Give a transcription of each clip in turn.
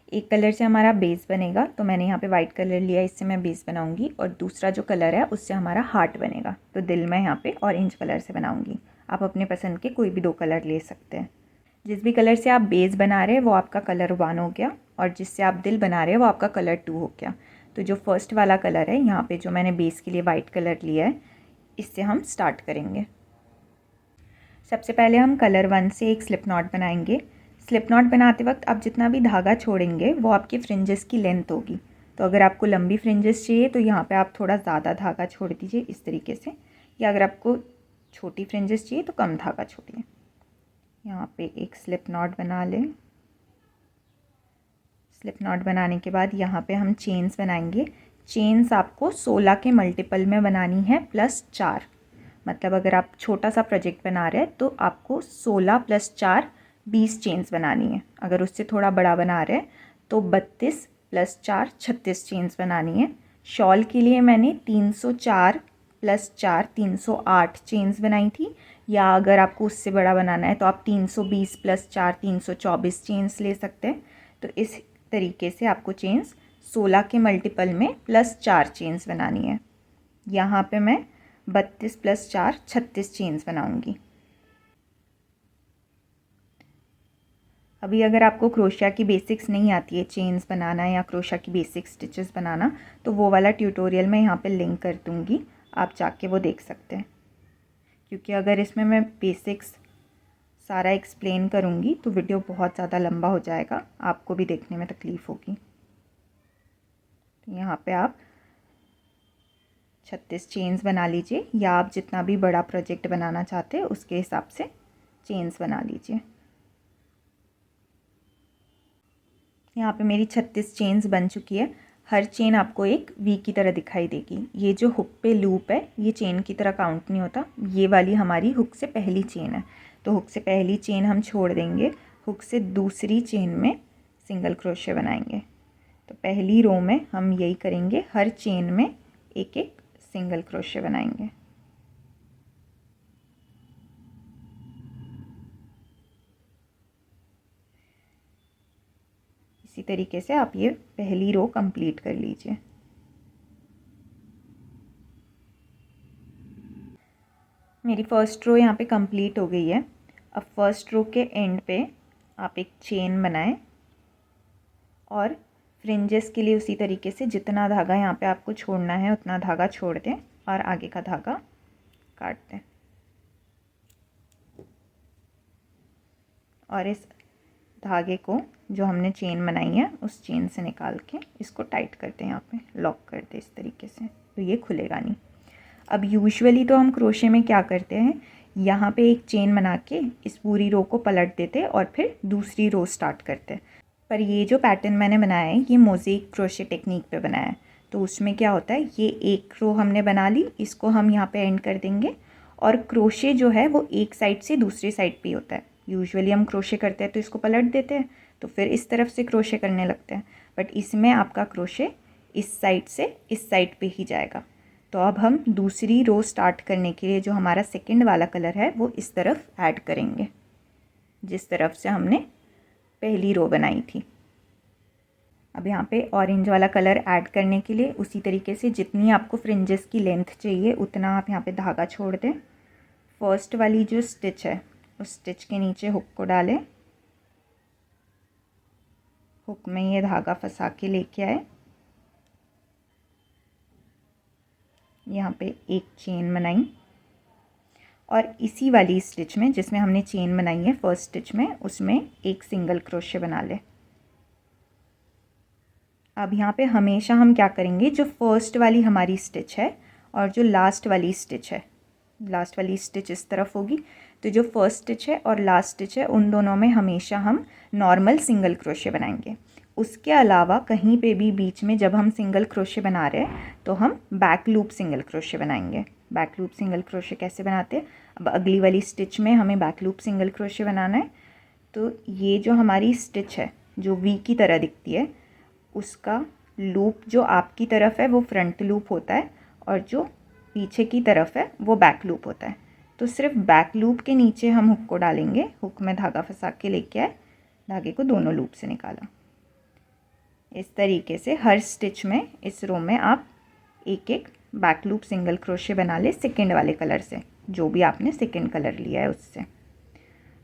एक कलर से हमारा बेस बनेगा, तो मैंने यहाँ पे वाइट कलर लिया, इससे मैं बेस बनाऊंगी। और दूसरा जो कलर है उससे हमारा हार्ट बनेगा, तो दिल मैं यहाँ पे ऑरेंज कलर से बनाऊंगी। आप अपने पसंद के कोई भी 2 कलर ले सकते हैं। जिस भी कलर से आप बेस बना रहे हैं वो आपका कलर 1 हो गया, और जिससे आप दिल बना रहे हैं वो आपका कलर 2 हो गया। तो जो फर्स्ट वाला कलर है यहाँ पे, जो मैंने बेस के लिए वाइट कलर लिया है, इससे हम स्टार्ट करेंगे। सबसे पहले हम कलर 1 से एक स्लिप नॉट बनाएंगे। स्लिप नॉट बनाते वक्त आप जितना भी धागा छोड़ेंगे वो आपके फ्रिंजेस की लेंथ होगी। तो अगर आपको लंबी फ्रिंजेस चाहिए तो यहाँ पे आप थोड़ा ज़्यादा धागा छोड़ दीजिए इस तरीके से, या अगर आपको छोटी फ्रिंजेस चाहिए तो कम धागा छोड़िए। यहाँ पे एक स्लिप नॉट बना लें। स्लिप नॉट बनाने के बाद यहाँ पे हम चेन्स बनाएंगे। चेन्स आपको 16 के मल्टीपल में बनानी है +4। मतलब अगर आप छोटा सा प्रोजेक्ट बना रहे हैं तो आपको 16 + 4 20 चेन्स बनानी है। अगर उससे थोड़ा बड़ा बना रहे हैं तो 32 + 4 36 चेन्स बनानी है। शॉल के लिए मैंने 304 + 4 308 चेन्स बनाई थी, या अगर आपको उससे बड़ा बनाना है तो आप 320 + 4 324 चेन्स ले सकते हैं। तो इस तरीके से आपको चेन्स 16 के मल्टीपल में +4 चेन्स बनानी है। यहाँ पे मैं 32 + 4 36 चेन्स बनाऊंगी। अभी अगर आपको क्रोशिया की बेसिक्स नहीं आती है, चेन्स बनाना या क्रोशिया की बेसिक स्टिचेस बनाना, तो वो वाला ट्यूटोरियल मैं यहाँ पे लिंक कर दूँगी, आप जाके वो देख सकते हैं। क्योंकि अगर इसमें मैं बेसिक्स सारा एक्सप्लेन करूँगी तो वीडियो बहुत ज़्यादा लंबा हो जाएगा, आपको भी देखने में तकलीफ़ होगी। तो यहाँ पे आप 36 चेन्स बना लीजिए, या आप जितना भी बड़ा प्रोजेक्ट बनाना चाहते हैं उसके हिसाब से चेन्स बना लीजिए। यहाँ पे मेरी 36 चेन्स बन चुकी है। हर चेन आपको एक वी की तरह दिखाई देगी। ये जो हुक पे लूप है ये चेन की तरह काउंट नहीं होता, ये वाली हमारी हुक से पहली चेन है। तो हुक से पहली चेन हम छोड़ देंगे, हुक से दूसरी चेन में सिंगल क्रोशे बनाएंगे। तो पहली रो में हम यही करेंगे, हर चेन में एक एक सिंगल क्रोशे बनाएंगे। इसी तरीके से आप ये पहली रो कंप्लीट कर लीजिए। मेरी फर्स्ट रो यहाँ पे कंप्लीट हो गई है। अब फर्स्ट रो के एंड पे आप एक चेन बनाएं और फ्रिंजेस के लिए उसी तरीके से जितना धागा यहाँ पे आपको छोड़ना है उतना धागा छोड़ दें और आगे का धागा काट दें। और इस धागे को जो हमने चेन बनाई है उस चेन से निकाल के इसको टाइट करते हैं, यहाँ पे लॉक कर दें इस तरीके से, तो ये खुलेगा नहीं। अब यूजुअली तो हम क्रोशे में क्या करते हैं, यहाँ पे एक चेन बना के इस पूरी रो को पलट देते और फिर दूसरी रो स्टार्ट करते। पर ये जो पैटर्न मैंने बनाया है ये मोज़ेक क्रोशे टेक्निक पे बनाया है। तो उसमें क्या होता है, ये एक रो हमने बना ली, इसको हम यहाँ पे एंड कर देंगे और क्रोशे जो है वो एक साइड से दूसरी साइड पे होता है। यूजुअली हम क्रोशे करते हैं तो इसको पलट देते हैं, तो फिर इस तरफ से क्रोशे करने लगते हैं, बट इसमें आपका क्रोशे इस साइड से इस साइड पे ही जाएगा। तो अब हम दूसरी रो स्टार्ट करने के लिए जो हमारा सेकंड वाला कलर है वो इस तरफ ऐड करेंगे, जिस तरफ से हमने पहली रो बनाई थी। अब यहाँ पे ऑरेंज वाला कलर ऐड करने के लिए उसी तरीके से जितनी आपको फ्रिंजेस की लेंथ चाहिए उतना आप यहाँ पे धागा छोड़ दें। फर्स्ट वाली जो स्टिच है उस स्टिच के नीचे हुक को डालें, हुक में ये धागा फंसा के लेके आए, यहाँ पे एक चेन बनाई और इसी वाली स्टिच में जिसमें हमने चेन बनाई है फर्स्ट स्टिच में, उसमें एक सिंगल क्रोशे बना ले। अब यहाँ पे हमेशा हम क्या करेंगे, जो फर्स्ट वाली हमारी स्टिच है और जो लास्ट वाली स्टिच है, लास्ट वाली स्टिच इस तरफ होगी, तो जो फर्स्ट स्टिच है और लास्ट स्टिच है उन दोनों में हमेशा हम नॉर्मल सिंगल क्रोशे बनाएंगे। उसके अलावा कहीं पे भी बीच में जब हम सिंगल क्रोशे बना रहे हैं तो हम बैक लूप सिंगल क्रोशे बनाएंगे। बैक लूप सिंगल क्रोशे कैसे बनाते हैं, अब अगली वाली स्टिच में हमें बैक लूप सिंगल क्रोशे बनाना है। तो ये जो हमारी स्टिच है जो वी की तरह दिखती है, उसका लूप जो आपकी तरफ है वो फ्रंट लूप होता है और जो पीछे की तरफ है वो बैक लूप होता है। तो सिर्फ बैक लूप के नीचे हम हुक को डालेंगे, हुक में धागा फंसा के लेके आए, धागे को दोनों लूप से निकाला, इस तरीके से हर स्टिच में इस रो में आप एक एक बैक लूप सिंगल क्रोशे बना ले सेकेंड वाले कलर से, जो भी आपने सेकेंड कलर लिया है उससे।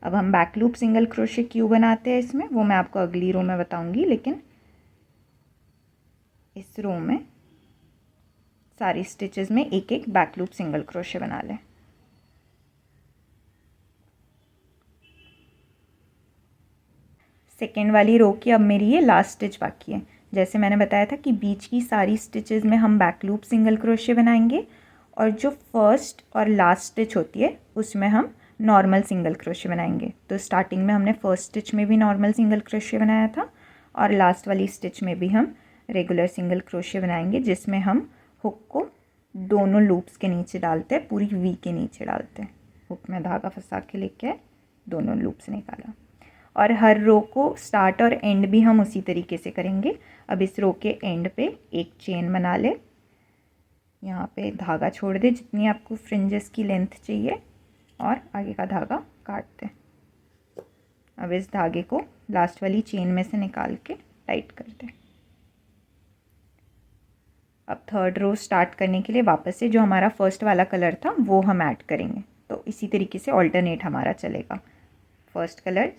अब हम बैक लूप सिंगल क्रोशे क्यों बनाते हैं इसमें, वो मैं आपको अगली रो में बताऊंगी, लेकिन इस रो में सारी स्टिचेस में एक एक बैक लूप सिंगल क्रोशे बना लें। सेकेंड वाली रो की अब मेरी ये लास्ट स्टिच बाकी है। जैसे मैंने बताया था कि बीच की सारी स्टिचेस में हम बैक लूप सिंगल क्रोशे बनाएंगे और जो फर्स्ट और लास्ट स्टिच होती है उसमें हम नॉर्मल सिंगल क्रोशे बनाएंगे। तो स्टार्टिंग में हमने फर्स्ट स्टिच में भी नॉर्मल सिंगल क्रोशे बनाया था और लास्ट वाली स्टिच में भी हम रेगुलर सिंगल क्रोशे बनाएंगे, जिसमें हम हुक को दोनों लूप्स के नीचे डालते हैं, पूरी वी के नीचे डालते हैं। हुक में धागा फंसा के लेके दोनों लूप्स निकाला और हर रो को स्टार्ट और एंड भी हम उसी तरीके से करेंगे। अब इस रो के एंड पे एक चेन बना ले, यहाँ पे धागा छोड़ दे जितनी आपको फ्रिंजेस की लेंथ चाहिए और आगे का धागा काट दे। अब इस धागे को लास्ट वाली चेन में से निकाल के टाइट कर दे। अब थर्ड रो स्टार्ट करने के लिए वापस से जो हमारा फर्स्ट वाला कलर था वो हम ऐड करेंगे। तो इसी तरीके से ऑल्टरनेट हमारा चलेगा, फर्स्ट कलर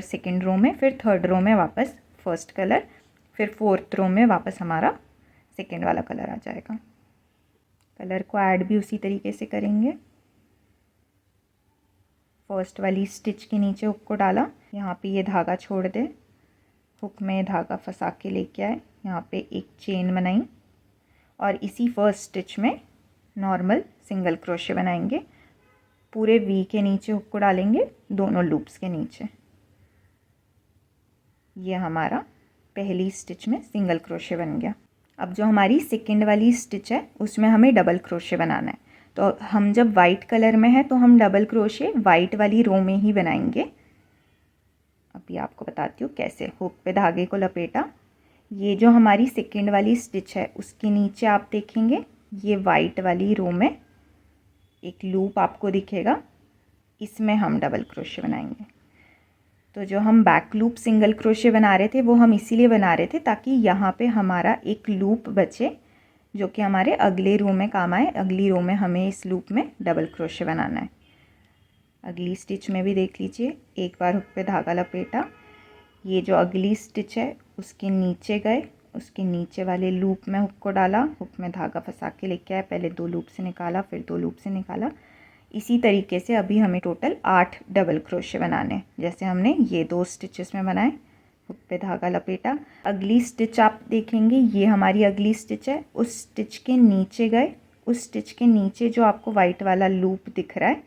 सेकेंड रो में, फिर थर्ड रो में वापस फर्स्ट कलर, फिर फोर्थ रो में वापस हमारा सेकेंड वाला कलर आ जाएगा। कलर को ऐड भी उसी तरीके से करेंगे। फर्स्ट वाली स्टिच के नीचे हुक को डाला, यहाँ पे ये धागा छोड़ दे, हुक में धागा फंसा के लेके आए, यहाँ पे एक चेन बनाई और इसी फर्स्ट स्टिच में नॉर्मल सिंगल क्रोशे बनाएंगे। पूरे वी के नीचे हुक को डालेंगे दोनों लूप्स के नीचे। ये हमारा पहली स्टिच में सिंगल क्रोशे बन गया। अब जो हमारी सेकेंड वाली स्टिच है उसमें हमें डबल क्रोशे बनाना है। तो हम जब वाइट कलर में है तो हम डबल क्रोशे वाइट वाली रो में ही बनाएंगे। अभी आपको बताती हूँ कैसे। हुक पे धागे को लपेटा, ये जो हमारी सेकेंड वाली स्टिच है उसके नीचे आप देखेंगे ये वाइट वाली रो में एक लूप आपको दिखेगा, इसमें हम डबल क्रोशे बनाएंगे। तो जो हम बैक लूप सिंगल क्रोशे बना रहे थे वो हम इसीलिए बना रहे थे ताकि यहाँ पे हमारा एक लूप बचे जो कि हमारे अगले रो में काम आए। अगली रो में हमें इस लूप में डबल क्रोशे बनाना है। अगली स्टिच में भी देख लीजिए, एक बार हुक पे धागा लपेटा, ये जो अगली स्टिच है उसके नीचे गए, उसके नीचे वाले लूप में हुक को डाला, हुक में धागा फंसा के लेके आए, पहले 2 लूप से निकाला फिर 2 लूप से निकाला। इसी तरीके से अभी हमें टोटल 8 डबल क्रोशे बनाने, जैसे हमने ये 2 स्टिचेस में बनाए। हुक पे धागा लपेटा, अगली स्टिच आप देखेंगे ये हमारी अगली स्टिच है, उस स्टिच के नीचे गए, उस स्टिच के नीचे जो आपको वाइट वाला लूप दिख रहा है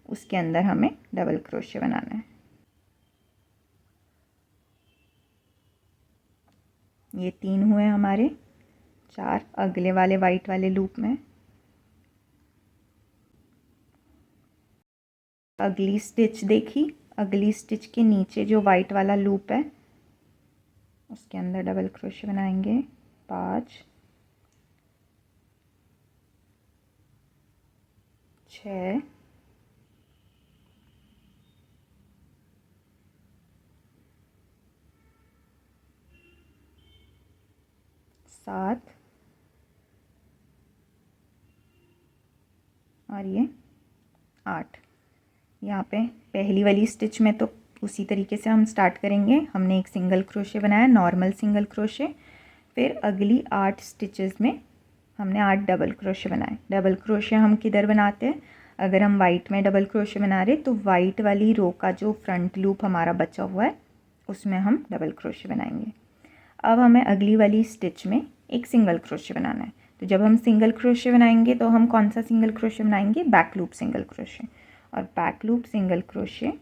उसके अंदर हमें डबल क्रोशे बनाना है। ये 3 हुए हमारे, 4 अगले वाले वाइट वाले लूप में। अगली स्टिच देखी, अगली स्टिच के नीचे जो वाइट वाला लूप है उसके अंदर डबल क्रोशे बनाएंगे। 5 6 7 और ये 8। यहाँ पे पहली वाली स्टिच में तो उसी तरीके से हम स्टार्ट करेंगे। हमने एक सिंगल क्रोशे बनाया, नॉर्मल सिंगल क्रोशे, फिर अगली 8 स्टिचेस में हमने 8 डबल क्रोशे बनाए। डबल क्रोशे हम किधर बनाते हैं, अगर हम वाइट में डबल क्रोशे बना रहे तो वाइट वाली रो का जो फ्रंट लूप हमारा बचा हुआ है उसमें हम डबल क्रोशे बनाएंगे। अब हमें अगली वाली स्टिच में एक सिंगल क्रोशे बनाना है। तो जब हम सिंगल क्रोशे बनाएंगे तो हम कौन सा सिंगल क्रोशे बनाएंगे, बैक लूप सिंगल क्रोशे। और बैक लूप सिंगल क्रोशे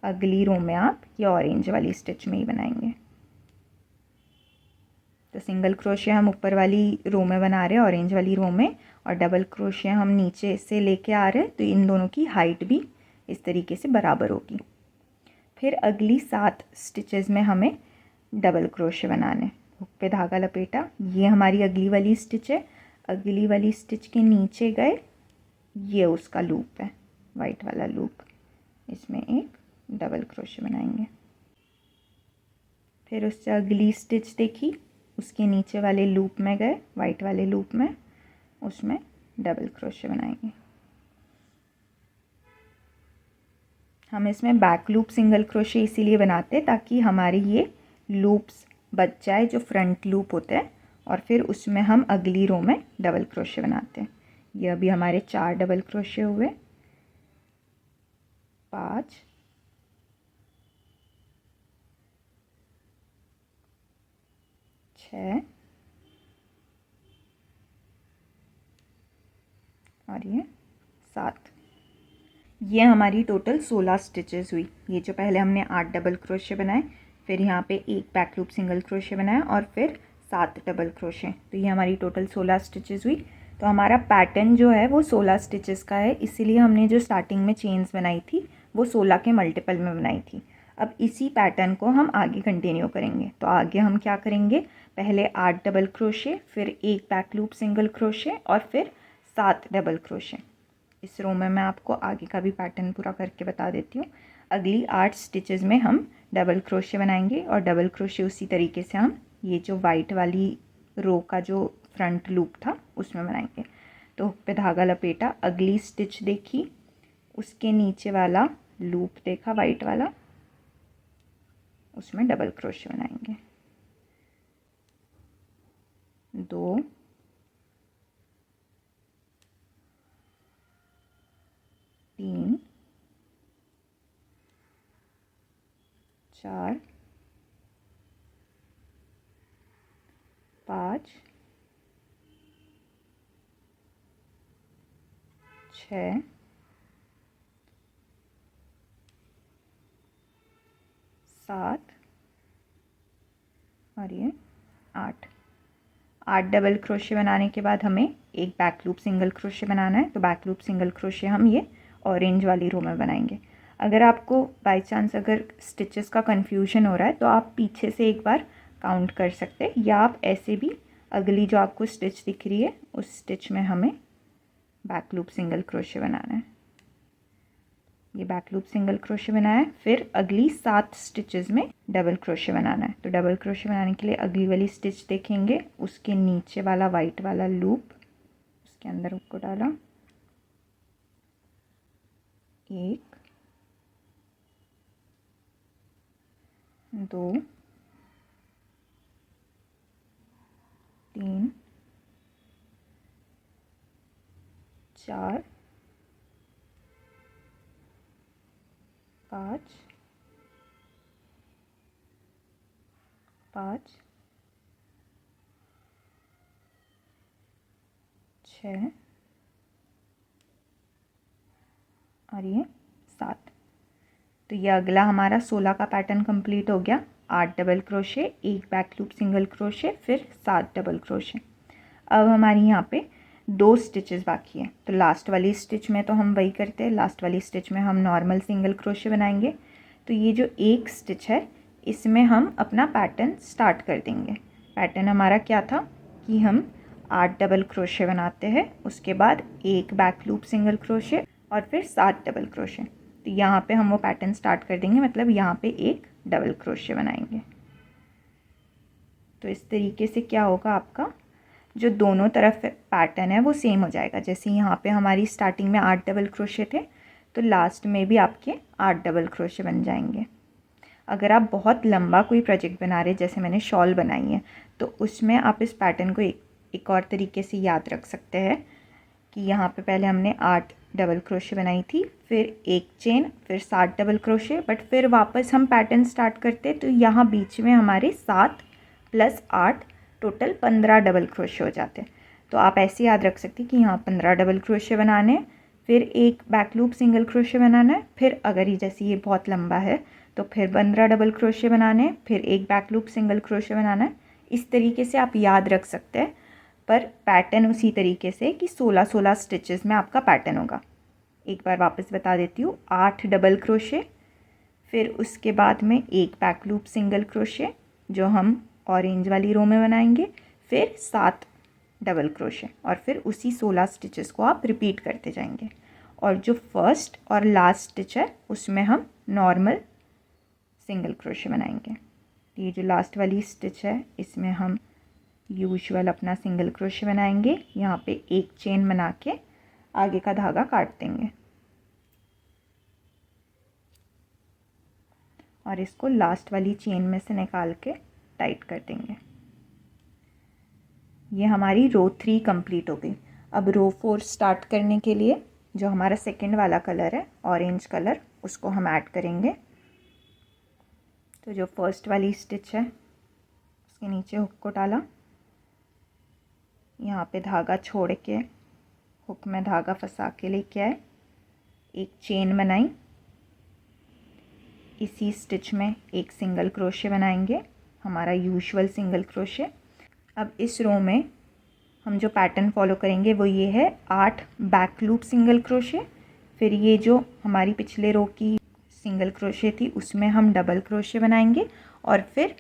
अगली रो में आप ये ऑरेंज वाली स्टिच में ही बनाएंगे। तो सिंगल क्रोशे हम ऊपर वाली रो में बना रहे हैं, ऑरेंज वाली रो में, और डबल क्रोशे हम नीचे से लेके आ रहे हैं, तो इन दोनों की हाइट भी इस तरीके से बराबर होगी। फिर अगली 7 स्टिचेस में हमें डबल क्रोशे बनाने। हुक पे धागा लपेटा, ये हमारी अगली वाली स्टिच है, अगली वाली स्टिच के नीचे गए, ये उसका लूप है, वाइट वाला लूप, इसमें एक डबल क्रोशे बनाएंगे। फिर उससे अगली स्टिच देखी, उसके नीचे वाले लूप में गए, वाइट वाले लूप में, उसमें डबल क्रोशे बनाएंगे। हम इसमें बैक लूप सिंगल क्रोशे इसीलिए बनाते हैं ताकि हमारे ये लूप्स बच जाए जो फ्रंट लूप होते हैं, और फिर उसमें हम अगली रो में डबल क्रोशे बनाते हैं। ये अभी हमारे 4 डबल क्रोशे हुए, 5, 6 और ये 7। ये हमारी टोटल 16 स्टिचेस हुई। ये जो पहले हमने 8 डबल क्रोशे बनाए, फिर यहाँ पे एक बैक लूप सिंगल क्रोशे बनाया और फिर 7 डबल क्रोशे, तो ये हमारी टोटल 16 स्टिचेस हुई। तो हमारा पैटर्न जो है वो 16 स्टिचेस का है, इसीलिए हमने जो स्टार्टिंग में चेन्स बनाई थी वो 16 के मल्टीपल में बनाई थी। अब इसी पैटर्न को हम आगे कंटिन्यू करेंगे। तो आगे हम क्या करेंगे, पहले 8 डबल क्रोशे, फिर एक बैक लूप सिंगल क्रोशे और फिर 7 डबल क्रोशे। इस रो में मैं आपको आगे का भी पैटर्न पूरा करके बता देती हूँ। अगली 8 स्टिचेस में हम डबल क्रोशे बनाएंगे और डबल क्रोशे उसी तरीके से हम ये जो वाइट वाली रो का जो फ्रंट लूप था उसमें बनाएंगे। तो हुक पे धागा लपेटा, अगली स्टिच देखी, उसके नीचे वाला लूप देखा वाइट वाला, उसमें डबल क्रोशे बनाएंगे। 2, 3, 4, 5, 6, 7 और ये 8। 8 डबल क्रोशे बनाने के बाद हमें एक बैक लूप सिंगल क्रोशे बनाना है। तो बैक लूप सिंगल क्रोशे हम ये ऑरेंज वाली रो में बनाएंगे। अगर आपको बाय चांस अगर स्टिचेस का कन्फ्यूजन हो रहा है तो आप पीछे से एक बार काउंट कर सकते हैं, या आप ऐसे भी अगली जो आपको स्टिच दिख रही है उस स्टिच में हमें बैक लूप सिंगल क्रोशे बनाना है। ये बैक लूप सिंगल क्रोशे बनाया है, फिर अगली 7 स्टिचेस में डबल क्रोशे बनाना है। तो डबल क्रोशे बनाने के लिए अगली वाली स्टिच देखेंगे, उसके नीचे वाला वाइट वाला लूप, उसके अंदर हुक को डाला, 1, 2, 3, 4, 5, 6 और ये 7। तो ये अगला हमारा 16 का पैटर्न कंप्लीट हो गया। 8 डबल क्रोशे, एक बैक लूप सिंगल क्रोशे, फिर 7 डबल क्रोशे। अब हमारी यहाँ पे 2 स्टिचेस बाकी है। तो लास्ट वाली स्टिच में तो हम वही करते हैं, लास्ट वाली स्टिच में हम नॉर्मल सिंगल क्रोशे बनाएंगे। तो ये जो एक स्टिच है इसमें हम अपना पैटर्न स्टार्ट कर देंगे। पैटर्न हमारा क्या था कि हम 8 डबल क्रोशे बनाते हैं, उसके बाद एक बैक लूप सिंगल क्रोशे और फिर 7 डबल क्रोशे। तो यहाँ पे हम वो पैटर्न स्टार्ट कर देंगे, मतलब यहाँ पे एक डबल क्रोशे बनाएंगे। तो इस तरीके से क्या होगा, आपका जो दोनों तरफ पैटर्न है वो सेम हो जाएगा। जैसे यहाँ पे हमारी स्टार्टिंग में 8 डबल क्रोशे थे, तो लास्ट में भी आपके 8 डबल क्रोशे बन जाएंगे। अगर आप बहुत लंबा कोई प्रोजेक्ट बना रहे, जैसे मैंने शॉल बनाई है, तो उसमें आप इस पैटर्न को एक और तरीके से याद रख सकते हैं कि यहाँ पे पहले हमने 8 डबल क्रोशे बनाई थी, फिर एक चेन, फिर 7 डबल क्रोशे, बट फिर वापस हम पैटर्न स्टार्ट करते, तो यहाँ बीच में हमारे 7 + 8 टोटल 15 डबल क्रोशे हो जाते हैं। तो आप ऐसे याद रख सकते हैं कि यहाँ 15 डबल क्रोशे बनाने हैं, फिर एक बैक लूप सिंगल क्रोशे बनाना है, फिर अगर ये जैसे ये बहुत लंबा है तो फिर 15 डबल क्रोशे बनाने हैं, फिर एक बैक लूप सिंगल क्रोशे बनाना है। इस तरीके से आप याद रख सकते हैं, पर पैटर्न उसी तरीके से कि 16-16 स्टिचेस में आपका पैटर्न होगा। एक बार वापस बता देती हूँ, 8 डबल क्रोशे, फिर उसके बाद में एक बैक लूप सिंगल क्रोशे जो हम ऑरेंज वाली रो में बनाएंगे, फिर 7 डबल क्रोशे, और फिर उसी 16 स्टिचेस को आप रिपीट करते जाएंगे। और जो फर्स्ट और लास्ट स्टिच है उसमें हम नॉर्मल सिंगल क्रोशे बनाएंगे। ये जो लास्ट वाली स्टिच है इसमें हम यूजुअल अपना सिंगल क्रोशे बनाएंगे, यहाँ पे एक चेन बना के आगे का धागा काट देंगे और इसको लास्ट वाली चेन में से निकाल के टाइट कर देंगे। ये हमारी रो 3 कंप्लीट हो गई। अब रो 4 स्टार्ट करने के लिए जो हमारा सेकंड वाला कलर है ऑरेंज कलर, उसको हम ऐड करेंगे। तो जो फर्स्ट वाली स्टिच है उसके नीचे हुक को डाला, यहाँ पे धागा छोड़ के हुक में धागा फंसा के लेके आए, एक चेन बनाई, इसी स्टिच में एक सिंगल क्रोशे बनाएंगे, हमारा यूजुअल सिंगल क्रोशे। अब इस रो में हम जो पैटर्न फॉलो करेंगे वो ये है 8 बैक लूप सिंगल क्रोशे, फिर ये जो हमारी पिछले रो की सिंगल क्रोशे थी उसमें हम डबल क्रोशे बनाएंगे और फिर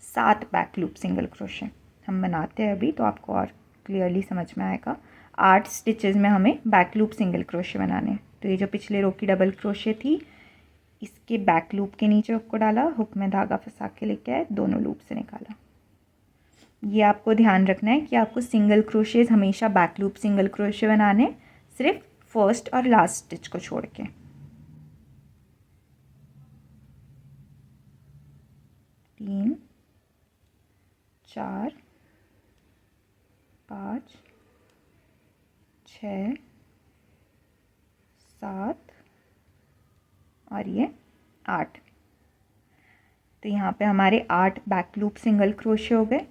7 बैक लूप सिंगल क्रोशे हम बनाते हैं अभी, तो आपको और क्लियरली समझ में आएगा। 8 स्टिचेस में हमें बैक लूप सिंगल क्रोशे बनाने हैं। तो ये जो पिछले रो की डबल क्रोशे थी इसके बैक लूप के नीचे हुक को डाला, हुक में धागा फंसा के लेके आए, दोनों लूप से निकाला। ये आपको ध्यान रखना है कि आपको सिंगल क्रोशेज हमेशा बैक लूप सिंगल क्रोशे बनाने, सिर्फ फर्स्ट और लास्ट स्टिच को छोड़ के। तीन, 4, 5, 6, 7 और ये 8। तो यहाँ पे हमारे 8 बैक लूप सिंगल क्रोशे हो गए।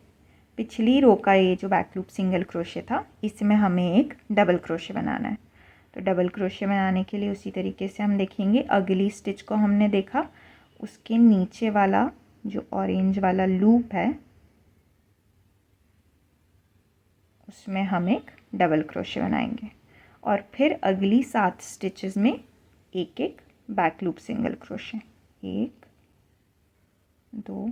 पिछली रो का ये जो बैक लूप सिंगल क्रोशे था इसमें हमें एक डबल क्रोशे बनाना है। तो डबल क्रोशे बनाने के लिए उसी तरीके से हम देखेंगे, अगली स्टिच को हमने देखा, उसके नीचे वाला जो ऑरेंज वाला लूप है उसमें हम एक डबल क्रोशे बनाएंगे और फिर अगली 7 स्टिचेस में एक एक बैक लूप सिंगल क्रोशे। 1, 2,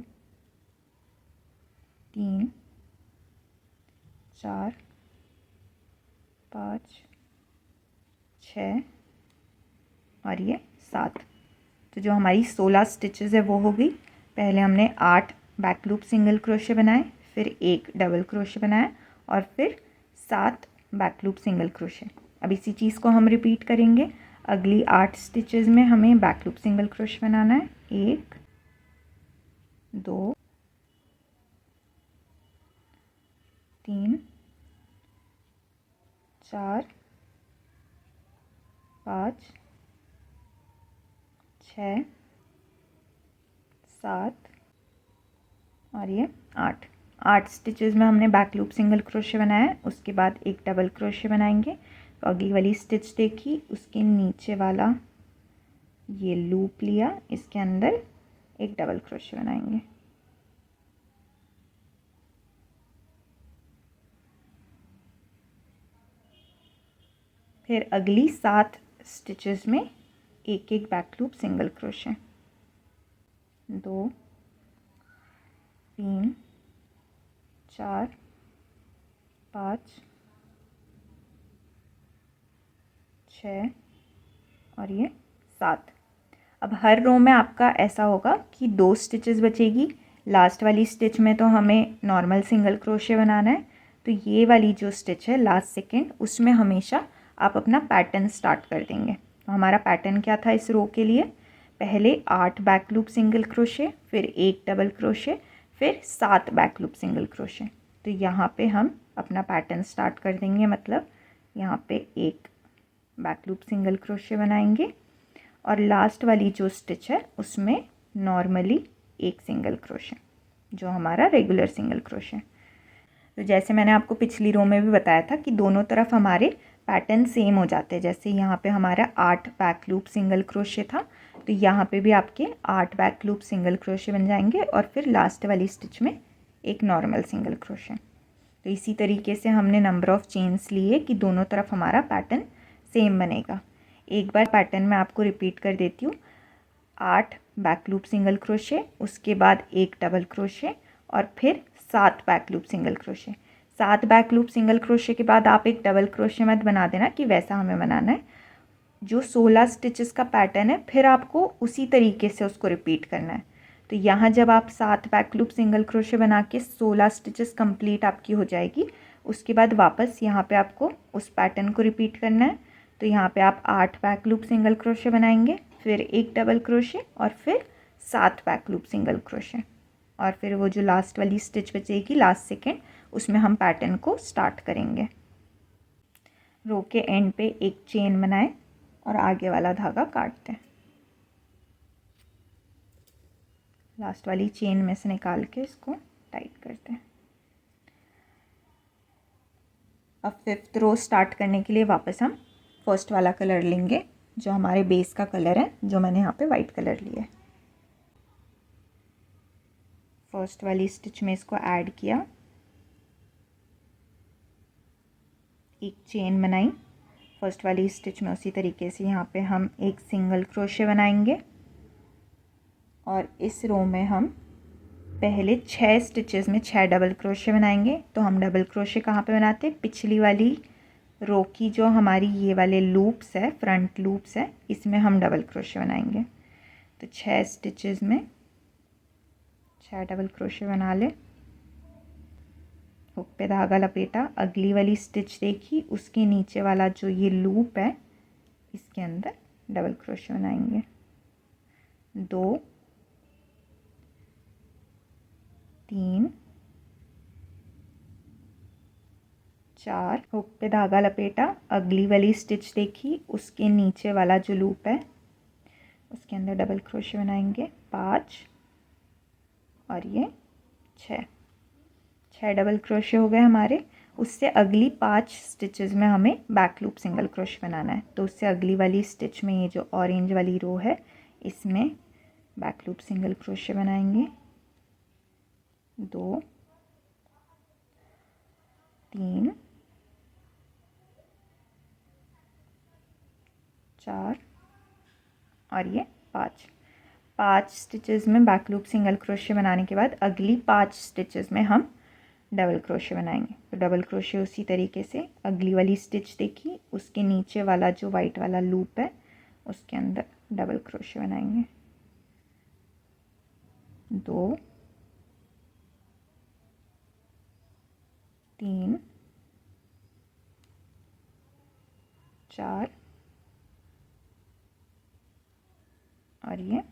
3, 4, 5, 6 और ये 7। तो जो हमारी 16 स्टिचेस है वो हो गई। पहले हमने 8 बैक लूप सिंगल क्रोशे बनाए, फिर एक डबल क्रोशे बनाया और फिर 7 बैक लूप सिंगल क्रोशे। अब इसी चीज़ को हम रिपीट करेंगे। अगली 8 स्टिचेस में हमें बैक लूप सिंगल क्रोशे बनाना है। 1, 2, 3, 4, 5, 6, 7 और ये 8। 8 स्टिचेस में हमने बैक लूप सिंगल क्रोशे बनाया है, उसके बाद एक डबल क्रोशे बनाएंगे। तो अगली वाली स्टिच देखी, उसके नीचे वाला ये लूप लिया, इसके अंदर एक डबल क्रोशे बनाएंगे। फिर अगली 7 स्टिचेस में एक एक बैक लूप सिंगल क्रोशे। 2, 3, 4, 5, 6 और ये 7। अब हर रो में आपका ऐसा होगा कि 2 स्टिचेस बचेगी। लास्ट वाली स्टिच में तो हमें नॉर्मल सिंगल क्रोशे बनाना है, तो ये वाली जो स्टिच है लास्ट सेकेंड, उसमें हमेशा आप अपना पैटर्न स्टार्ट कर देंगे। तो हमारा पैटर्न क्या था इस रो के लिए, पहले 8 बैक लूप सिंगल क्रोशे, फिर एक डबल क्रोशे, फिर 7 बैक लूप सिंगल क्रोशे। तो यहाँ पे हम अपना पैटर्न स्टार्ट कर देंगे, मतलब यहाँ पे एक बैक लूप सिंगल क्रोशे बनाएंगे और लास्ट वाली जो स्टिच है उसमें नॉर्मली एक सिंगल क्रोशे, जो हमारा रेगुलर सिंगल क्रोशे। तो जैसे मैंने आपको पिछली रो में भी बताया था कि दोनों तरफ हमारे पैटर्न सेम हो जाते हैं। जैसे यहाँ पे हमारा 8 बैक लूप सिंगल क्रोशे था, तो यहाँ पे भी आपके 8 बैक लूप सिंगल क्रोशे बन जाएंगे और फिर लास्ट वाली स्टिच में एक नॉर्मल सिंगल क्रोशे। तो इसी तरीके से हमने नंबर ऑफ़ चेन्स लिए कि दोनों तरफ हमारा पैटर्न सेम बनेगा। एक बार पैटर्न मैं आपको रिपीट कर देती हूँ। 8 बैक लूप सिंगल क्रोशे, उसके बाद एक डबल क्रोशे और फिर 7 back loop single crochet. 7 back loop single crochet के बाद आप एक डबल क्रोशे मत बना देना कि वैसा हमें बनाना है। जो 16 स्टिचेस का पैटर्न है फिर आपको उसी तरीके से उसको रिपीट करना है। तो यहाँ जब आप 7 बैक लूप सिंगल क्रोशे बना के 16 स्टिचेस कंप्लीट आपकी हो जाएगी, उसके बाद वापस यहाँ पे आपको उस पैटर्न को रिपीट करना है। तो यहाँ पे आप 8 बैक लूप सिंगल क्रोशे बनाएंगे, फिर एक डबल क्रोशे और फिर 7 बैक लूप सिंगल क्रोशे, और फिर वो जो लास्ट वाली स्टिच बचेगी लास्ट सेकेंड, उसमें हम पैटर्न को स्टार्ट करेंगे। रो के एंड पे एक चेन बनाएं और आगे वाला धागा काट दें। लास्ट वाली चेन में से निकाल के इसको टाइट करते हैं। अब 5th रो स्टार्ट करने के लिए वापस हम फर्स्ट वाला कलर लेंगे, जो हमारे बेस का कलर है, जो मैंने यहाँ पे वाइट कलर लिया है। फर्स्ट वाली स्टिच में इसको ऐड किया, एक चेन बनाई। फर्स्ट वाली स्टिच में उसी तरीके से यहाँ पे हम एक सिंगल क्रोशे बनाएंगे और इस रो में हम पहले 6 स्टिचेस में 6 डबल क्रोशे बनाएंगे। तो हम डबल क्रोशे कहाँ पे बनाते हैं, पिछली वाली रो की जो हमारी ये वाले लूप्स है, फ्रंट लूप्स है, इसमें हम डबल क्रोशे बनाएंगे। तो 6 स्टिचेस में 6 डबल क्रोशे बना ले। हुक पे धागा लपेटा, अगली वाली स्टिच देखी, उसके नीचे वाला जो ये लूप है इसके अंदर डबल क्रोशे बनाएंगे। 2 3 4, हुक पे धागा लपेटा, अगली वाली स्टिच देखी, उसके नीचे वाला जो लूप है उसके अंदर डबल क्रोशे बनाएंगे। 5 और ये 6 डबल क्रोशे हो गए हमारे। उससे अगली 5 स्टिचेस में हमें बैक लूप सिंगल क्रोशे बनाना है। तो उससे अगली वाली स्टिच में ये जो ऑरेंज वाली रो है इसमें बैक लूप सिंगल क्रोशे बनाएंगे। 2 3 4 और ये 5 स्टिचेस में बैक लूप सिंगल क्रोशे बनाने के बाद अगली 5 स्टिचेस में हम डबल क्रोशे बनाएंगे। तो डबल क्रोशे उसी तरीके से अगली वाली स्टिच देखी, उसके नीचे वाला जो वाइट वाला लूप है उसके अंदर डबल क्रोशे बनाएंगे। 2 3 4 और ये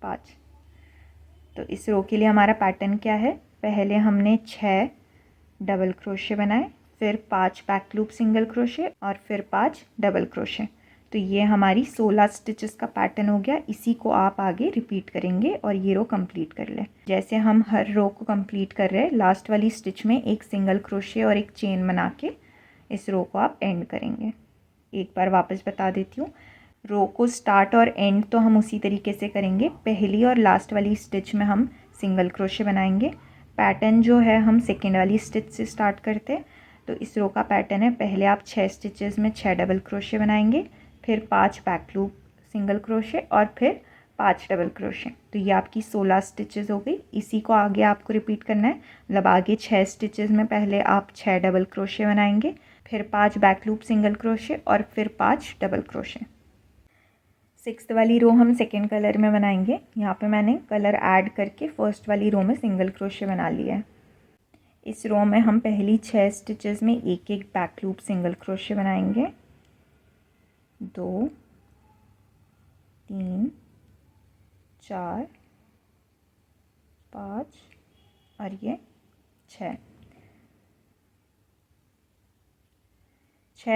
5। तो इस रो के लिए हमारा पैटर्न क्या है, पहले हमने 6 डबल क्रोशे बनाए, फिर 5 बैक लूप सिंगल क्रोशे और फिर 5 डबल क्रोशे। तो ये हमारी 16 स्टिचेस का पैटर्न हो गया। इसी को आप आगे रिपीट करेंगे और ये रो कंप्लीट कर लें। जैसे हम हर रो को कंप्लीट कर रहे हैं, लास्ट वाली स्टिच में एक सिंगल क्रोशे और एक चेन बना के इस रो को आप एंड करेंगे। एक बार वापस बता देती हूँ, रो को स्टार्ट और एंड तो हम उसी तरीके से करेंगे। पहली और लास्ट वाली स्टिच में हम सिंगल क्रोशे बनाएंगे। पैटर्न जो है हम सेकेंड वाली स्टिच से स्टार्ट करते हैं। तो इस रो का पैटर्न है, पहले आप 6 स्टिचेस में 6 डबल क्रोशे बनाएंगे, फिर 5 बैक लूप सिंगल क्रोशे और फिर 5 डबल क्रोशे। तो ये आपकी 16 स्टिचेस हो गई। इसी को आगे आपको रिपीट करना है। मतलब आगे 6 स्टिचेस में पहले आप 6 डबल क्रोशे बनाएंगे, फिर 5 बैक लूप सिंगल क्रोशे और फिर 5 डबल क्रोशे। 6th वाली रो हम सेकेंड कलर में बनाएंगे। यहाँ पे मैंने कलर ऐड करके फर्स्ट वाली रो में सिंगल क्रोशे बना लिया है। इस रो में हम पहली 6 स्टिचेस में एक एक बैक लूप सिंगल क्रोशे बनाएंगे। 2 3 4 5 और ये 6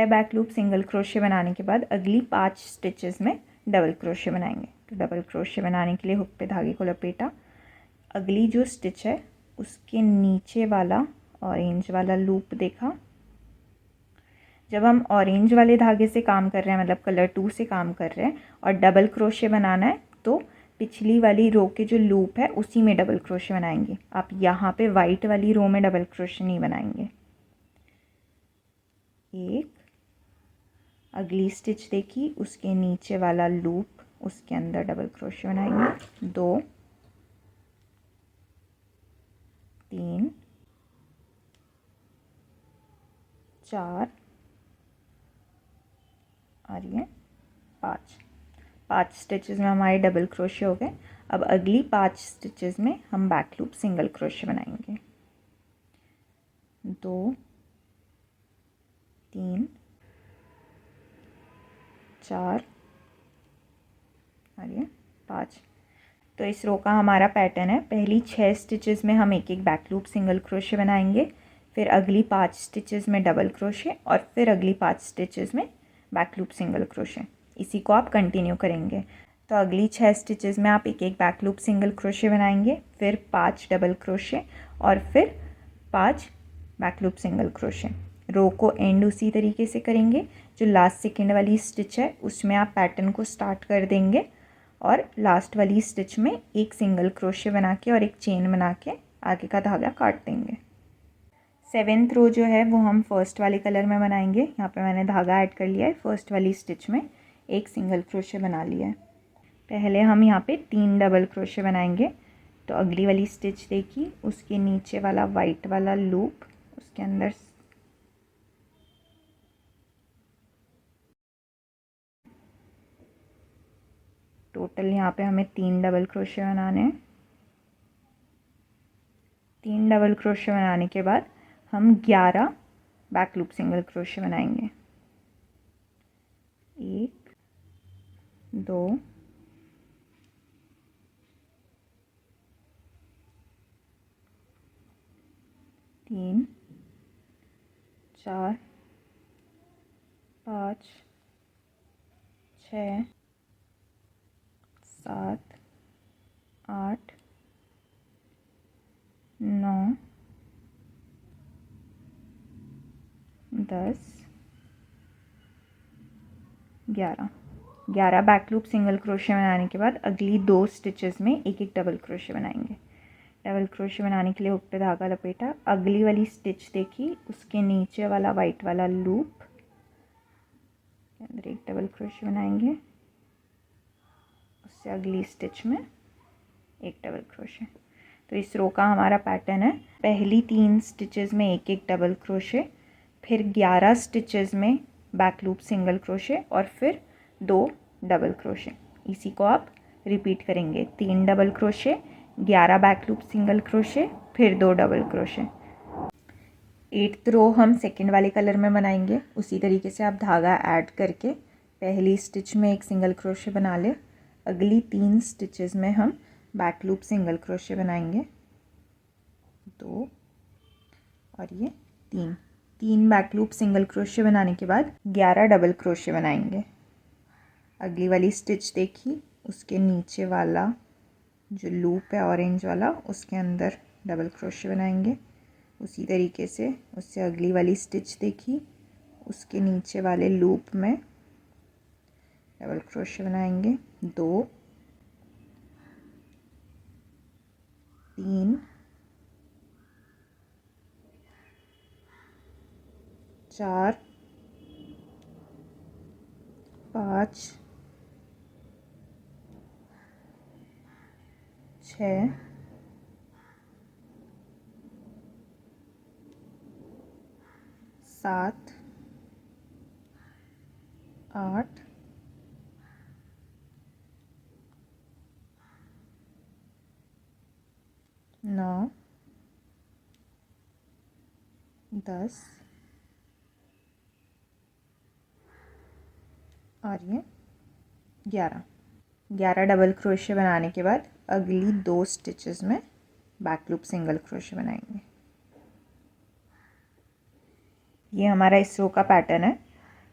बैक लूप सिंगल क्रोशे बनाने के बाद अगली 5 स्टिचेस में डबल क्रोशे बनाएंगे। तो डबल क्रोशे बनाने के लिए हुक पे धागे को लपेटा, अगली जो स्टिच है उसके नीचे वाला ऑरेंज वाला लूप देखा। जब हम ऑरेंज वाले धागे से काम कर रहे हैं, मतलब कलर 2 से काम कर रहे हैं और डबल क्रोशे बनाना है, तो पिछली वाली रो के जो लूप है उसी में डबल क्रोशे बनाएंगे। आप यहाँ पे वाइट वाली रो में डबल क्रोशे नहीं बनाएंगे। एक, अगली स्टिच देखी, उसके नीचे वाला लूप, उसके अंदर डबल क्रोशे बनाएंगे। 2 3 4 और ये 5 स्टिचेस में हमारे डबल क्रोशे हो गए। अब अगली 5 स्टिचेस में हम बैक लूप सिंगल क्रोशे बनाएंगे। 2 3 4 और ये 5। तो इस रो का हमारा पैटर्न है, पहली 6 स्टिचेस में हम एक एक बैक लूप सिंगल क्रोशे बनाएंगे, फिर अगली 5 स्टिचेस में डबल क्रोशे और फिर अगली 5 स्टिचेस में बैक लूप सिंगल क्रोशे। इसी को आप कंटिन्यू करेंगे। तो अगली 6 स्टिचेस में आप एक एक बैक लूप सिंगल क्रोशे बनाएंगे, फिर 5 डबल क्रोशे और फिर 5 बैक लूप सिंगल क्रोशे। रो को एंड उसी तरीके से करेंगे। जो लास्ट सेकेंड वाली स्टिच है उसमें आप पैटर्न को स्टार्ट कर देंगे और लास्ट वाली स्टिच में एक सिंगल क्रोशे बना के और एक चेन बना के आगे का धागा काट देंगे। 7th रो जो है वो हम फर्स्ट वाले कलर में बनाएंगे। यहाँ पे मैंने धागा ऐड कर लिया है, फर्स्ट वाली स्टिच में एक सिंगल क्रोशे बना लिया है। पहले हम यहाँ पे 3 डबल क्रोशे बनाएंगे। तो अगली वाली स्टिच देखी, उसके नीचे वाला वाइट वाला लूप, उसके अंदर टोटल यहाँ पे हमें 3 डबल क्रोशे बनाने हैं। 3 डबल क्रोशे बनाने के बाद हम 11 बैक लूप सिंगल क्रोशे बनाएंगे। 1 2 3 4 5 6 7 8 9 10 11 बैक लूप सिंगल क्रोशे बनाने के बाद अगली 2 स्टिचेस में एक एक डबल क्रोशे बनाएंगे। डबल क्रोशे बनाने के लिए हुक पे धागा लपेटा, अगली वाली स्टिच देखी, उसके नीचे वाला वाइट वाला लूप के अंदर एक डबल क्रोशे बनाएंगे, उससे अगली स्टिच में एक डबल क्रोशे। तो इस रो का हमारा पैटर्न है, पहली 3 स्टिचेस में एक एक डबल क्रोशे, फिर 11 स्टिचेस में बैक लूप सिंगल क्रोशे और फिर 2 डबल क्रोशे। इसी को आप रिपीट करेंगे। 3 double crochet, 11 back loop single crochet, फिर 2 डबल क्रोशे। 8th रो हम सेकेंड वाले कलर में बनाएंगे। उसी तरीके से आप धागा ऐड करके पहली स्टिच में एक सिंगल क्रोशे बना ले, अगली 3 स्टिचेस में हम बैक लूप सिंगल क्रोशे बनाएंगे। 2 और ये 3 बैक लूप सिंगल क्रोशे बनाने के बाद 11 डबल क्रोशे बनाएंगे। अगली वाली स्टिच देखी, उसके नीचे वाला जो लूप है ऑरेंज वाला, उसके अंदर डबल क्रोशे बनाएंगे। उसी तरीके से उससे अगली वाली स्टिच देखी, उसके नीचे वाले लूप में डबल क्रोशे बनाएंगे। 2 3 4 5 6 7 8 9 10 और ये 11 डबल क्रोशे बनाने के बाद अगली 2 स्टिचेस में बैक लूप सिंगल क्रोशे बनाएंगे। ये हमारा इस रो का पैटर्न है,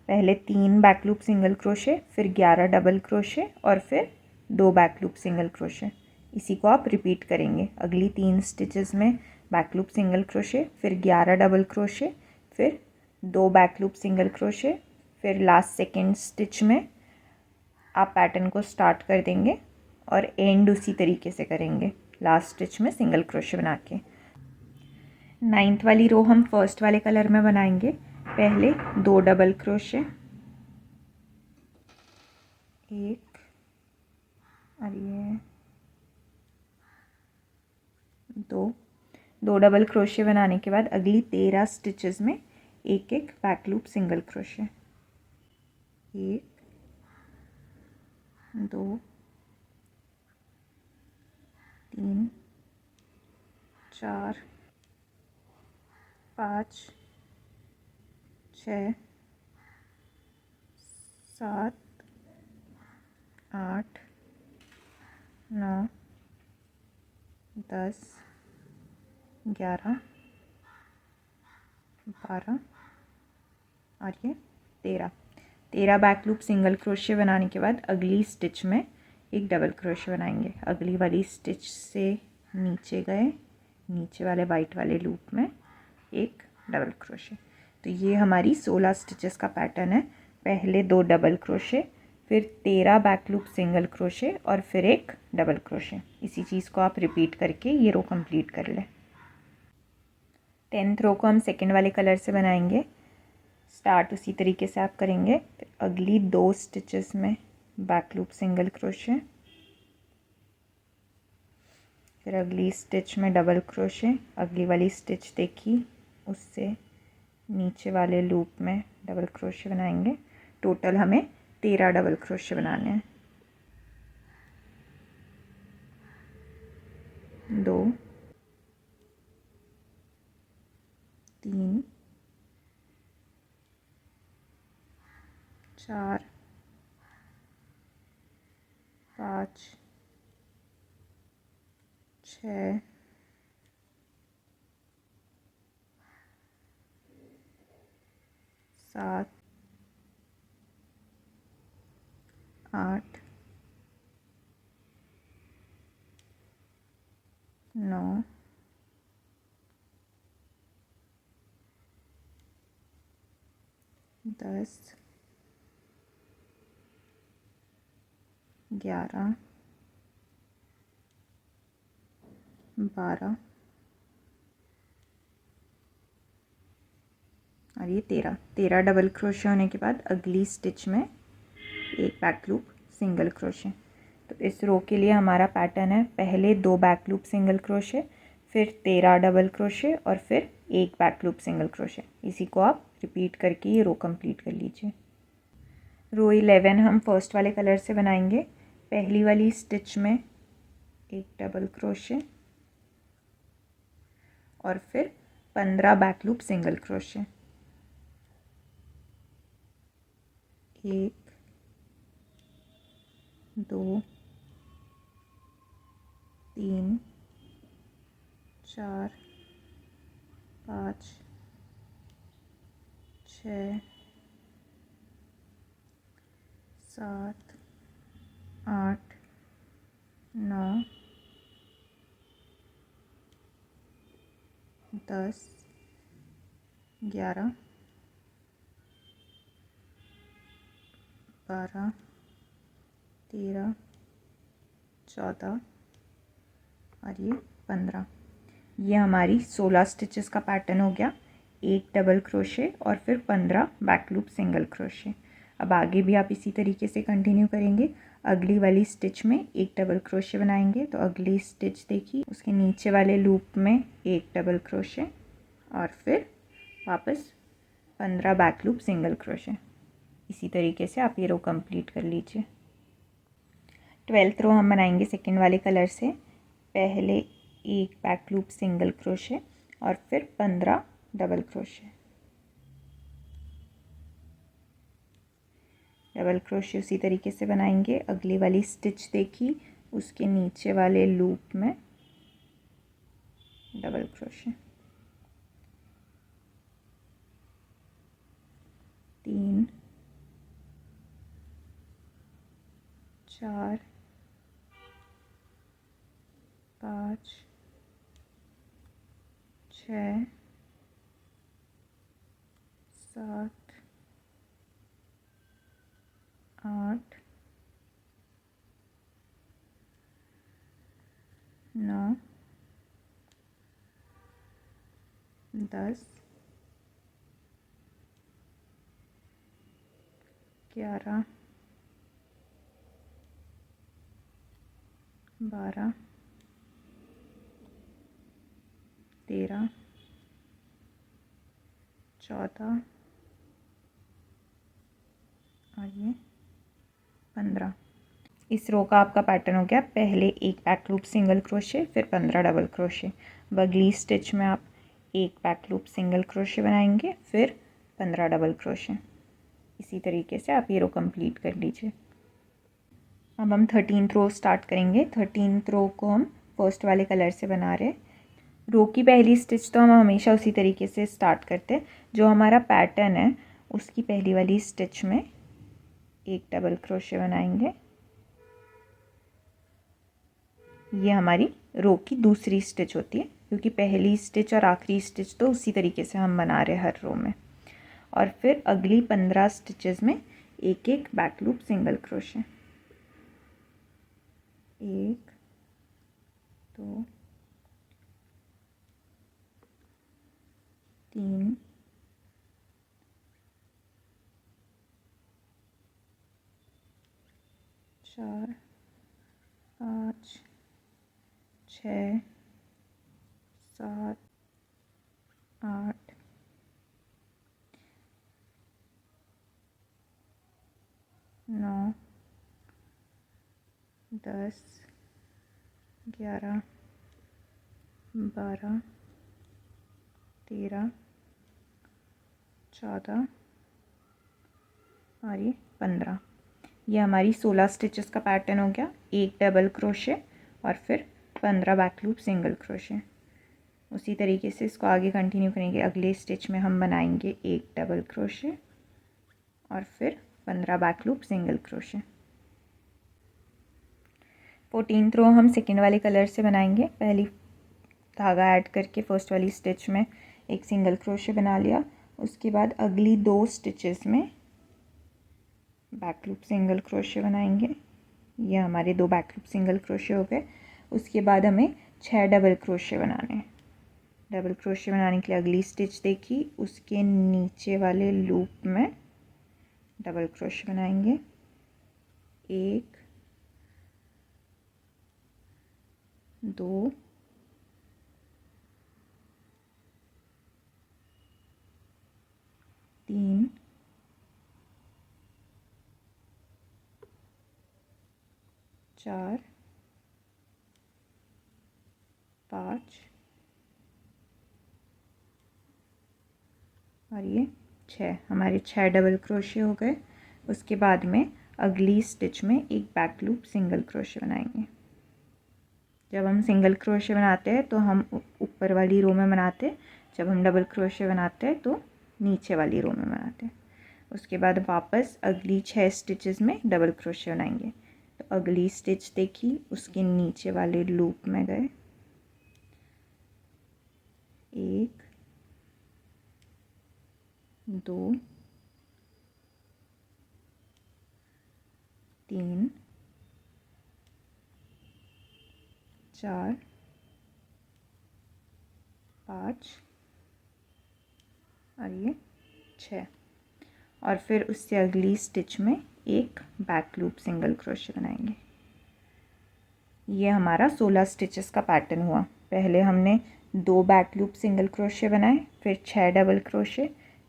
पहले 3 बैक लूप सिंगल क्रोशे, फिर 11 डबल क्रोशे और फिर 2 बैक लूप सिंगल क्रोशे। इसी को आप रिपीट करेंगे। अगली 3 स्टिचेस में बैक लूप सिंगल क्रोशे, फिर 11 डबल क्रोशे, फिर 2 बैक लूप सिंगल क्रोशे, फिर लास्ट सेकेंड स्टिच में आप पैटर्न को स्टार्ट कर देंगे और एंड उसी तरीके से करेंगे, लास्ट स्टिच में सिंगल क्रोशे बना के। 9th वाली रो हम फर्स्ट वाले कलर में बनाएंगे। पहले 2 डबल क्रोशे, 1 और ये 2 डबल क्रोशे बनाने के बाद अगली 13 स्टिचेस में एक एक बैक लूप सिंगल क्रोशे। 1 2 3 4 5 6 7 8 9 10 11 12 और ये 13 बैक लूप सिंगल क्रोशे बनाने के बाद अगली स्टिच में एक डबल क्रोशे बनाएंगे। अगली वाली स्टिच से नीचे गए, नीचे वाले वाइट वाले लूप में एक डबल क्रोशे। तो ये हमारी 16 स्टिचेस का पैटर्न है। पहले 2 डबल क्रोशे, फिर 13 बैक लूप सिंगल क्रोशे और फिर एक डबल क्रोशे। इसी चीज़ को आप रिपीट करके ये रो कंप्लीट कर लें। 10th रो को हम सेकेंड वाले कलर से बनाएंगे। स्टार्ट उसी तरीके से आप करेंगे। फिर अगली 2 स्टिचेस में बैक लूप सिंगल क्रोशे, फिर अगली स्टिच में डबल क्रोशे, अगली वाली स्टिच देखी उससे नीचे वाले लूप में डबल क्रोशे बनाएंगे। टोटल हमें 13 डबल क्रोशे बनाने हैं। 2 3 4 5 6 7 8 9 10 11 12 और ये 13 डबल क्रोशे होने के बाद अगली स्टिच में एक बैक लूप सिंगल क्रोशे। तो इस रो के लिए हमारा पैटर्न है, पहले 2 बैक लूप सिंगल क्रोशे, फिर 13 डबल क्रोशे और फिर एक बैक लूप सिंगल क्रोशे। इसी को आप रिपीट करके ये रो कंप्लीट कर लीजिए। रो 11 हम फर्स्ट वाले कलर से बनाएंगे। पहली वाली स्टिच में एक डबल क्रोशे और फिर 15 बैक लूप सिंगल क्रोशे। 1 2 3 4 5 6 7 8 9 10 11 12 13 14 और ये 15। ये हमारी 16 स्टिचेस का पैटर्न हो गया। एक डबल क्रोशे और फिर 15 बैक लूप सिंगल क्रोशे। अब आगे भी आप इसी तरीके से कंटिन्यू करेंगे। अगली वाली स्टिच में एक डबल क्रोशे बनाएंगे। तो अगली स्टिच देखिए, उसके नीचे वाले लूप में एक डबल क्रोशे और फिर वापस 15 बैक लूप सिंगल क्रोशे। इसी तरीके से आप ये रो कंप्लीट कर लीजिए। 12th रो हम बनाएंगे सेकेंड वाले कलर से। पहले एक बैक लूप सिंगल क्रोशे और फिर 15 डबल क्रोशे। डबल क्रोशे उसी तरीके से बनाएंगे। अगली वाली स्टिच देखी, उसके नीचे वाले लूप में डबल क्रोशे। 3 4 5 6 7 8 9 10 11 12 13 14 और ये 15। इस रो का आपका पैटर्न हो गया, पहले एक बैक लूप सिंगल क्रोशे, फिर 15 डबल क्रोशे। अगली स्टिच में आप एक बैक लूप सिंगल क्रोशे बनाएंगे, फिर 15 डबल क्रोशे। इसी तरीके से आप ये रो कंप्लीट कर लीजिए। अब हम 13th रो स्टार्ट करेंगे। 13th रो को हम फर्स्ट वाले कलर से बना रहे हैं। रो की पहली स्टिच तो हम हमेशा उसी तरीके से स्टार्ट करते हैं। जो हमारा पैटर्न है उसकी पहली वाली स्टिच में एक डबल क्रोशे बनाएंगे। ये हमारी रो की दूसरी स्टिच होती है, क्योंकि पहली स्टिच और आखिरी स्टिच तो उसी तरीके से हम बना रहे हैं हर रो में। और फिर अगली 15 स्टिचेस में एक एक बैक लूप सिंगल क्रोशे। 1 2 3 4 5 6 7 8 9 10 11 12 13 14 और ये 15। ये हमारी 16 स्टिचेस का पैटर्न हो गया। एक डबल क्रोशे और फिर 15 बैक लूप सिंगल क्रोशे। उसी तरीके से इसको आगे कंटिन्यू करेंगे। अगले स्टिच में हम बनाएंगे एक डबल क्रोशे और फिर 15 back loop single crochet. 14th रो हम सेकेंड वाले कलर से बनाएंगे। पहली धागा ऐड करके फर्स्ट वाली स्टिच में एक सिंगल क्रोशे बना लिया। उसके बाद अगली 2 स्टिचेस में बैक लूप सिंगल क्रोशे बनाएंगे। ये हमारे 2 बैक लूप सिंगल क्रोशे हो गए। उसके बाद हमें 6 डबल क्रोशे बनाने हैं। डबल क्रोशे बनाने के लिए अगली स्टिच देखी, उसके नीचे वाले लूप में डबल क्रोशे बनाएंगे। 1 2 3 4 5 और ये 6। हमारे 6 डबल क्रोशे हो गए। उसके बाद में अगली स्टिच में एक बैक लूप सिंगल क्रोशे बनाएंगे। जब हम सिंगल क्रोशे बनाते हैं तो हम ऊपर वाली रो में बनाते हैं, जब हम डबल क्रोशे बनाते हैं तो नीचे वाली रो में बनाते हैं। उसके बाद वापस अगली 6 स्टिचेस में डबल क्रोशे बनाएंगे। तो अगली स्टिच देखी, उसके नीचे वाले लूप में गए। 1 2 3 4 5 और ये 6। और फिर उससे अगली स्टिच में एक बैक लूप सिंगल क्रोशे बनाएंगे। ये हमारा 16 स्टिचेस का पैटर्न हुआ। पहले हमने 2 बैक लूप सिंगल क्रोशे बनाए, फिर 6 डबल क्रोशे,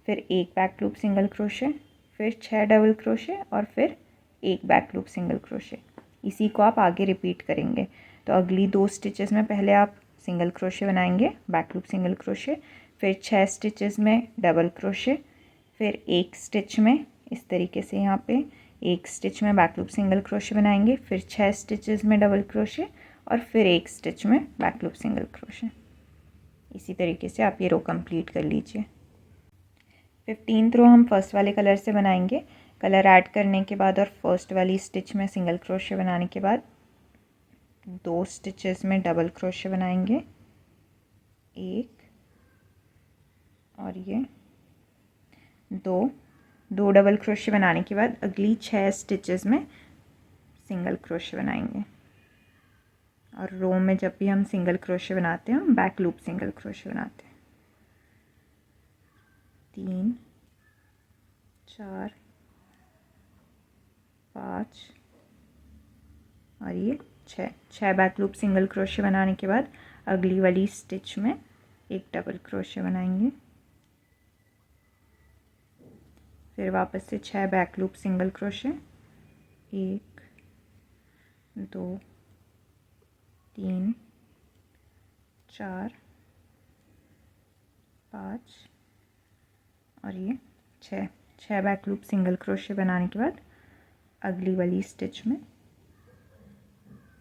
फिर एक बैक लूप सिंगल क्रोशे, फिर 6 डबल क्रोशे और फिर एक बैक लूप सिंगल क्रोशे। इसी को आप आगे रिपीट करेंगे। तो अगली 2 स्टिचेस में पहले आप सिंगल क्रोशे बनाएंगे, बैक लूप सिंगल क्रोशे, फिर 6 स्टिचेस में डबल क्रोशे, फिर एक स्टिच में इस तरीके से यहाँ पे एक स्टिच में बैक लूप सिंगल क्रोशे बनाएंगे, फिर 6 स्टिचेस में डबल क्रोशे और फिर एक स्टिच में बैक लूप सिंगल क्रोशे। इसी तरीके से आप ये रो कंप्लीट कर लीजिए। 15th रो हम फर्स्ट वाले कलर से बनाएंगे। कलर ऐड करने के बाद और फर्स्ट वाली स्टिच में सिंगल क्रोशे बनाने के बाद 2 स्टिचेस में डबल क्रोशे बनाएंगे, एक और ये 2 डबल क्रोशे बनाने के बाद अगली 6 स्टिचेस में सिंगल क्रोशे बनाएंगे। और रो में जब भी हम सिंगल क्रोशे बनाते हैं हम बैक लूप सिंगल क्रोशे बनाते हैं। 3 4 5 और ये 6 बैक लूप सिंगल क्रोशे बनाने के बाद अगली वाली स्टिच में एक डबल क्रोशे बनाएंगे, फिर वापस से 6 बैक लूप सिंगल क्रोशे, 1 2 3 4 5 और ये 6 बैक लूप सिंगल क्रोशे बनाने के बाद अगली वाली स्टिच में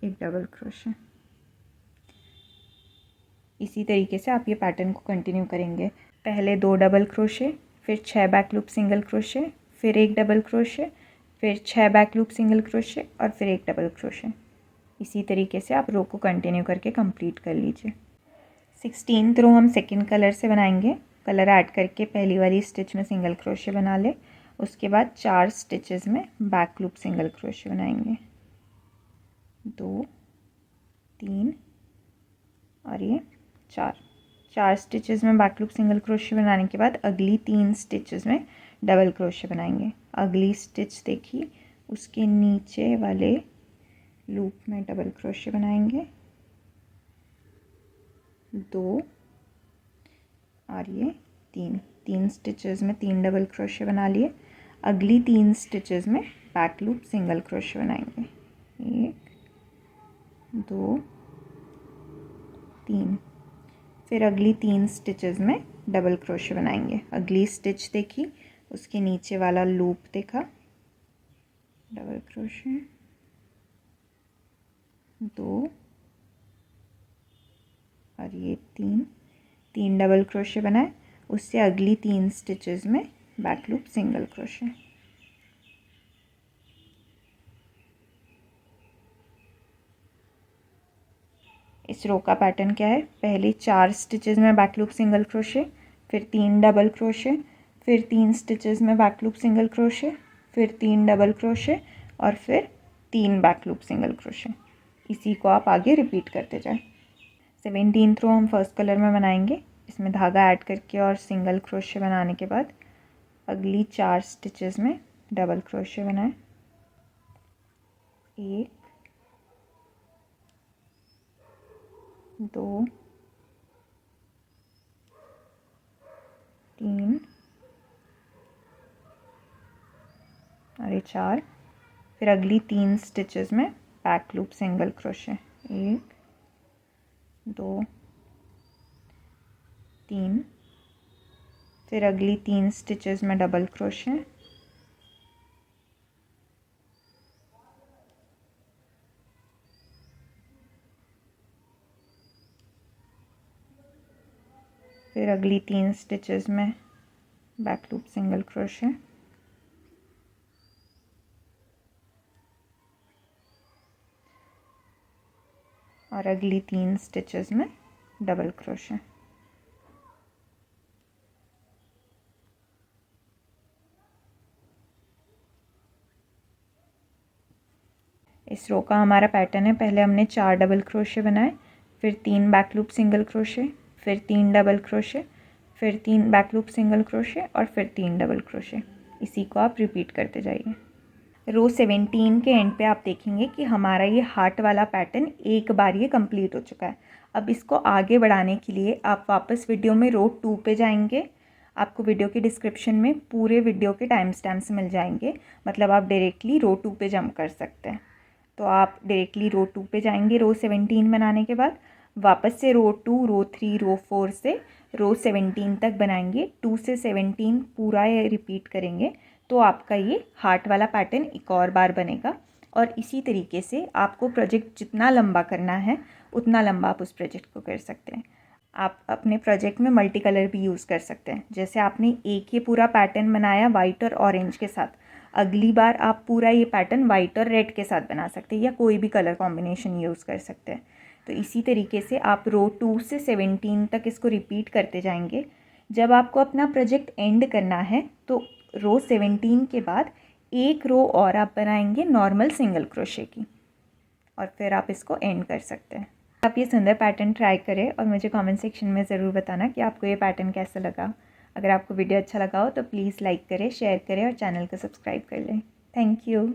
एक डबल क्रोशे। इसी तरीके से आप ये पैटर्न को कंटिन्यू करेंगे। पहले 2 डबल क्रोशे, फिर 6 बैक लूप सिंगल क्रोशे, फिर एक डबल क्रोशे, फिर 6 बैक लूप सिंगल क्रोशे और फिर एक डबल क्रोशे। इसी तरीके से आप रो को कंटिन्यू करके कंप्लीट कर लीजिए। 16th रो हम सेकंड कलर से बनाएंगे। कलर ऐड करके पहली वाली स्टिच में सिंगल क्रोशे बना ले। उसके बाद 4 स्टिचेस में बैक लूप सिंगल क्रोशे बनाएंगे, 2 3 और ये 4 स्टिचेस में बैक लूप सिंगल क्रोशे बनाने के बाद अगली 3 स्टिचेस में डबल क्रोशे बनाएंगे। अगली स्टिच देखिए, उसके नीचे वाले लूप में डबल क्रोशे बनाएंगे, 2 और ये 3 स्टिचेस में 3 डबल क्रोशे बना लिए। अगली 3 स्टिचेस में बैक लूप सिंगल क्रोशे बनाएंगे, 1 2 3। फिर अगली 3 स्टिचेस में डबल क्रोशे बनाएंगे। अगली स्टिच देखी, उसके नीचे वाला लूप देखा, डबल क्रोशे, 2 और ये 3 डबल क्रोशे बनाए। उससे अगली 3 स्टिचेस में बैक लूप सिंगल क्रोशे। इस रो का पैटर्न क्या है, पहले 4 स्टिचेस में बैक लूप सिंगल क्रोशे, फिर 3 डबल क्रोशे, फिर 3 स्टिचेस में बैक लूप सिंगल क्रोशे, फिर 3 डबल क्रोशे और फिर 3 बैक लूप सिंगल क्रोशे। इसी को आप आगे रिपीट करते जाएं। 17th रो हम फर्स्ट कलर में बनाएंगे। इसमें धागा ऐड करके और सिंगल क्रोशे बनाने के बाद अगली 4 स्टिचेस में डबल क्रोशे बनाएं, 1 2 3 और ये 4। फिर अगली 3 स्टिचेस में बैक लूप सिंगल क्रोशे, 1 2 3। फिर अगली 3 स्टिचेस में डबल क्रोशे, फिर अगली 3 स्टिचेस में बैक लूप सिंगल क्रोशे, और अगली 3 स्टिचेस में डबल क्रोशे। इस रो का हमारा पैटर्न है, पहले हमने 4 डबल क्रोशे बनाए, फिर 3 बैक लूप सिंगल क्रोशे, फिर 3 डबल क्रोशे, फिर 3 बैक लूप सिंगल क्रोशे और फिर 3 डबल क्रोशे। इसी को आप रिपीट करते जाइए। रो 17 के एंड पे आप देखेंगे कि हमारा ये हार्ट वाला पैटर्न एक बार ये कंप्लीट हो चुका है। अब इसको आगे बढ़ाने के लिए आप वापस वीडियो में रो 2 पे जाएंगे। आपको वीडियो के डिस्क्रिप्शन में पूरे वीडियो के टाइम स्टैम्प्स मिल जाएंगे, मतलब आप डायरेक्टली रो 2 पे जंप कर सकते हैं। तो आप डायरेक्टली रो 2 पे जाएंगे रो 17 बनाने के बाद, वापस से रो 2, रो 3, रो 4 से रो 17 तक बनाएंगे। 2 से 17 पूरा ये रिपीट करेंगे तो आपका ये हार्ट वाला पैटर्न एक और बार बनेगा। और इसी तरीके से आपको प्रोजेक्ट जितना लंबा करना है उतना लंबा आप उस प्रोजेक्ट को कर सकते हैं। आप अपने प्रोजेक्ट में मल्टी कलर भी यूज़ कर सकते हैं। जैसे आपने एक ये पूरा पैटर्न बनाया वाइट और ऑरेंज के साथ, अगली बार आप पूरा ये पैटर्न वाइट और रेड के साथ बना सकते हैं, या कोई भी कलर कॉम्बिनेशन यूज़ कर सकते हैं। तो इसी तरीके से आप रो 2 से 17 तक इसको रिपीट करते जाएंगे। जब आपको अपना प्रोजेक्ट एंड करना है तो रो 17 के बाद एक रो और आप बनाएंगे नॉर्मल सिंगल क्रोशे की, और फिर आप इसको एंड कर सकते हैं। आप ये सुंदर पैटर्न ट्राई करें और मुझे कमेंट सेक्शन में ज़रूर बताना कि आपको ये पैटर्न कैसा लगा। अगर आपको वीडियो अच्छा लगा हो तो प्लीज़ लाइक करें, शेयर करें और चैनल को सब्सक्राइब कर लें। Thank you.